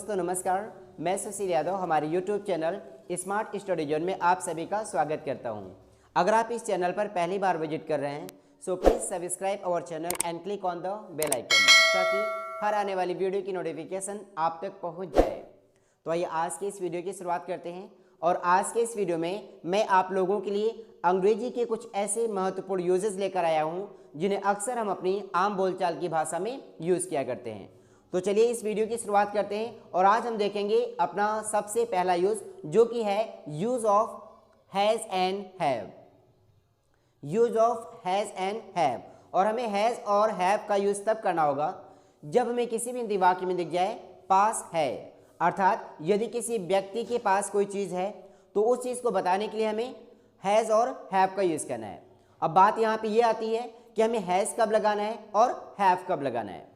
दोस्तों नमस्कार, मैं सुशील यादव हमारे YouTube channel smart study zone में आप सभी का स्वागत करता हूं। अगर आप इस चैनल पर पहली बार विजिट कर रहे हैं so please subscribe our channel and click on the bell icon ताकि हर आने वाली वीडियो की नोटिफिकेशन आप तक पहुंच जाए। तो आइए आज की इस वीडियो की शुरुआत करते हैं और आज के इस वीडियो में मैं आप लोगों के लिए अंग्रेजी के कुछ ऐसे महत्वपूर्ण यूजेस लेकर आया हूं जिन्हें अक्सर हम अपनी आम बोलचाल की भाषा में यूज़ किया करते हैं। तो चलिए इस वीडियो की शुरुआत करते हैं और आज हम देखेंगे अपना सबसे पहला यूज जो कि है use of has and have. Use of has and have, और हमें हैज़ और हैव का यूज तब करना होगा जब हमें किसी भी हिंदी वाक्य में दिख जाए पास है, अर्थात यदि किसी व्यक्ति के पास कोई चीज़ है तो उस चीज़ को बताने के लिए हमें हैज़ और हैव का यूज़ करना है। अब बात यहाँ पे ये आती है कि हमें हैज़ कब लगाना है और हैव कब लगाना है।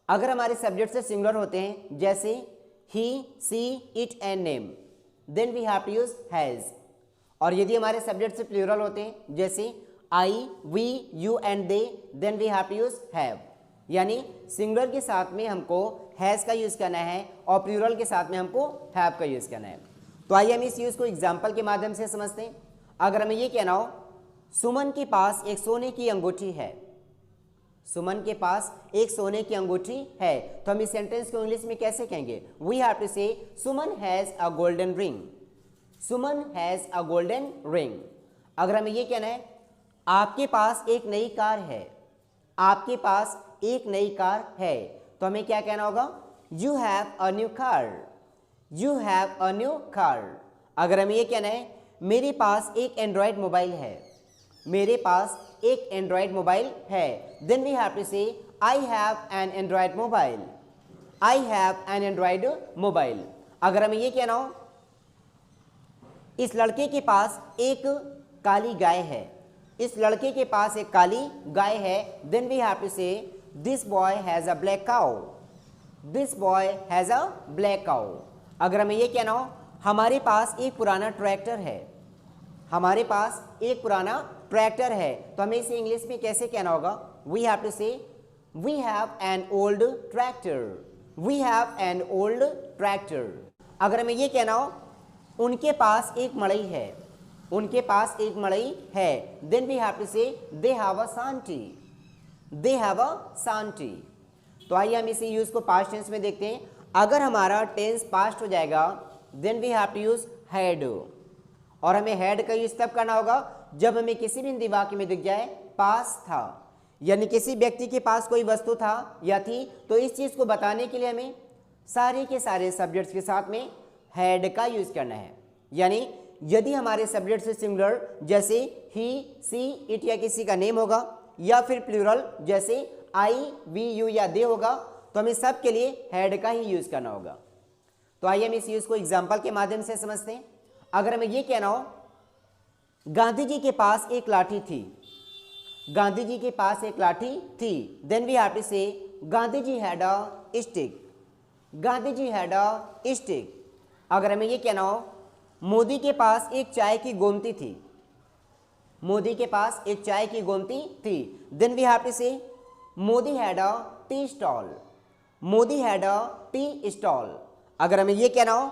अगर हमारे सब्जेक्ट से सिंगुलर होते हैं जैसे he, she, it and name, then we have to use has. और यदि हमारे सब्जेक्ट से प्लूरल होते हैं जैसे I, we, you and they, then we have to use have. यानी सिंगुलर के साथ में हमको हैज़ का यूज़ करना है और प्लूरल के साथ में हमको हैव का यूज़ करना है। तो आइए हम इस यूज़ को एग्जाम्पल के माध्यम से समझते हैं। अगर हमें ये कहना हो सुमन के पास एक सोने की अंगूठी है, सुमन के पास एक सोने की अंगूठी है, तो हम इस सेंटेंस को इंग्लिश में कैसे कहेंगे? We have to say Suman has a golden ring. Suman has a golden ring. अगर हमें ये कहना है आपके पास एक नई कार है, आपके पास एक नई कार है, तो हमें क्या कहना होगा? You have a new car. You have a new car. अगर हमें ये कहना है मेरे पास एक एंड्रॉयड मोबाइल है, मेरे पास एक एंड्रॉयड मोबाइल है, देन वी हैव टू से I have an Android mobile. I have an Android mobile. अगर हमें ये कहना हो इस लड़के के पास एक काली गाय है, इस लड़के के पास एक काली गाय है, then we have to say this boy has a black cow. This boy has a black cow. अगर हमें ये कहना हो हमारे पास एक पुराना ट्रैक्टर है, हमारे पास एक पुराना ट्रैक्टर है, तो हमें इसे इंग्लिश में कैसे कहना होगा? We have to say we have an old tractor. We have an old tractor. अगर हमें ये कहना हो उनके पास एक मड़ई है, उनके पास एक मड़ई है, देन वी हैव टू से they have a Shanti. They have a शांति। तो आइए हम इसे यूज को पास्ट टेंस में देखते हैं। अगर हमारा टेंस पास्ट हो जाएगा then we have to use had, और हमें हैड का यूज तब करना होगा जब हमें किसी भी हिंदी वाक्य में दिख जाए पास था, यानी किसी व्यक्ति के पास कोई वस्तु था या थी, तो इस चीज़ को बताने के लिए हमें सारे के सारे सब्जेक्ट्स के साथ में हैड का यूज करना है। यानी यदि हमारे सब्जेक्ट से सिंगुलर जैसे ही, सी, इट या किसी का नेम होगा, या फिर प्लूरल जैसे आई, वी, यू या दे होगा, तो हमें सब के लिए हैड का ही यूज करना होगा। तो आइए हम इस यूज को एग्जाम्पल के माध्यम से समझते हैं। अगर हमें यह कहना हो गांधी जी के पास एक लाठी थी, गांधी जी के पास एक लाठी थी, then we have to say Gandhi ji had a stick. Gandhi ji had a stick. अगर हमें ये कहना हो मोदी के पास एक चाय की गोमती थी, मोदी के पास एक चाय की गोमती थी, देन वी हैव टू से Modi had a tea stall. Modi had a tea stall. अगर हमें ये कहना हो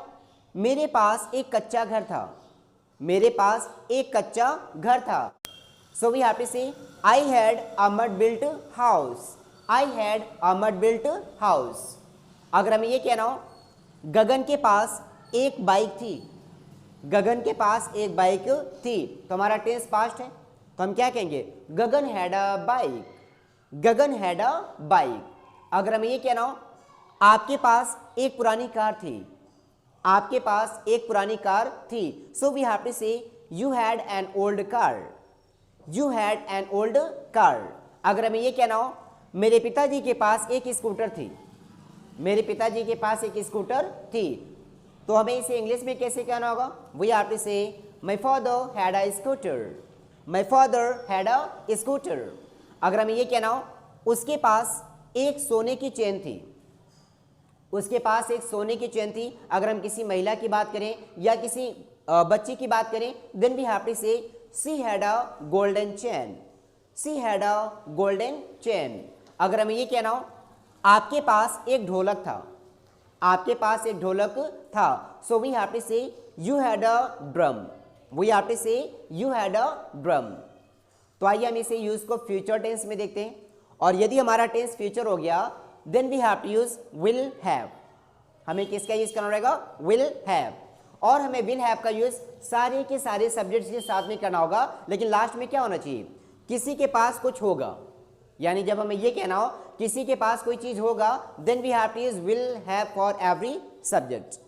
मेरे पास एक कच्चा घर था, मेरे पास एक कच्चा घर था, सो वी हैव टू से I had a mud built house. I had a mud built house. अगर हमें ये कहना हो गगन के पास एक बाइक थी, गगन के पास एक बाइक थी, तो हमारा टेंस पास्ट है, तो हम क्या कहेंगे? Gagan had a bike. Gagan had a bike. अगर हमें ये कहना हो आपके पास एक पुरानी कार थी, आपके पास एक पुरानी कार थी, सो we have to say you had an old car. You had an old car. अगर हमें ये कहना हो मेरे पिताजी के पास एक स्कूटर थी, मेरे पिताजी के पास एक स्कूटर थी, तो हमें इसे इंग्लिश में कैसे कहना होगा? वी हैव टू से my father had a scooter. My father had a scooter. अगर हमें ये कहना हो उसके पास एक सोने की चेन थी, उसके पास एक सोने की चेन थी, अगर हम किसी महिला की बात करें या किसी बच्ची की बात करें, then we have to say she had a golden chain. She had a golden chain. अगर हमें ये कहना हो आपके पास एक ढोलक था, आपके पास एक ढोलक था। So we have to say you had a drum. We have to say you had a drum. तो आइए हम इसे यूज को फ्यूचर टेंस में देखते हैं। और यदि हमारा टेंस फ्यूचर हो गया then we have to use will have. हमें किसका यूज करना रहेगा? Will have. और हमें विल हैव का यूज सारे के सारे सब्जेक्ट्स के साथ में करना होगा, लेकिन लास्ट में क्या होना चाहिए? किसी के पास कुछ होगा। यानी जब हमें ये कहना हो किसी के पास कोई चीज होगा then we have to use will have for every subject.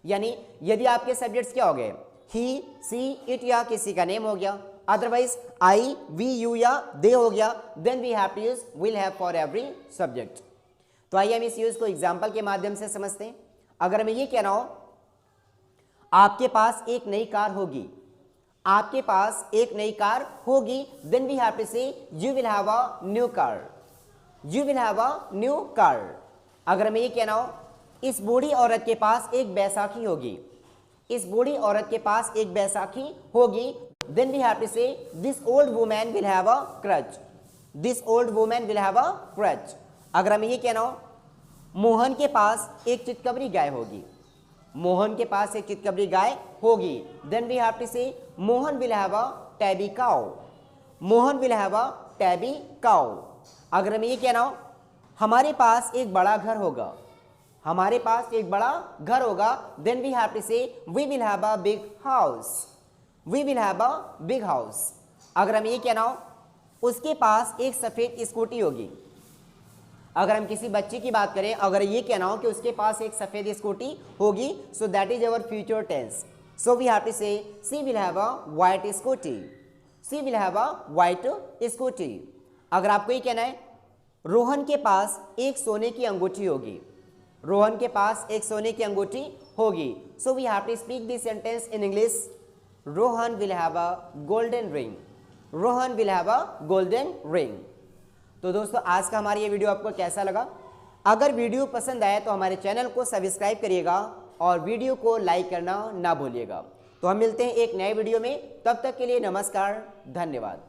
यानी यदि आपके सब्जेक्ट्स क्या हो गए? ही, सी, इट या किसी का नेम हो गया, अदरवाइज आई, वी, यू या दे हो गया, then we have to use will have for every subject. तो आइए हम इस यूज को एग्जाम्पल के माध्यम से समझते हैं। अगर हमें ये कहना हो आपके पास एक नई कार होगी, आपके पास एक नई कार होगी, then we have to say you will have a new car. You will have a new car. अगर हमें ये कहना हो इस बूढ़ी औरत के पास एक बैसाखी होगी, इस बूढ़ी औरत के पास एक बैसाखी होगी, then we have to say this old woman will have a crutch. This old woman will have a crutch. अगर हमें ये कहना हो मोहन के पास एक चितकबरी गाय होगी, मोहन के पास एक चितकबरी गाय होगी, देन वी हैव टू से Mohan will have a tabby cow. Mohan will have a tabby cow. अगर हमें ये कहना हो हमारे पास एक बड़ा घर होगा, हमारे पास एक बड़ा घर होगा, then we have to say we will have a big house. We will have a big house. अगर हमें ये कहना हो उसके पास एक सफेद स्कूटी होगी, अगर हम किसी बच्चे की बात करें, अगर ये कहना हो कि उसके पास एक सफेद स्कूटी होगी, so that is our future tense. So we have to say she will have a white scooty. She will have a white scooty. अगर आपको ये कहना है रोहन के पास एक सोने की अंगूठी होगी, रोहन के पास एक सोने की अंगूठी होगी, so we have to speak this sentence in English. Rohan will have a golden ring. Rohan will have a golden ring. तो दोस्तों आज का हमारा ये वीडियो आपको कैसा लगा? अगर वीडियो पसंद आए तो हमारे चैनल को सब्सक्राइब करिएगा और वीडियो को लाइक करना ना भूलिएगा। तो हम मिलते हैं एक नए वीडियो में, तब तक के लिए नमस्कार, धन्यवाद।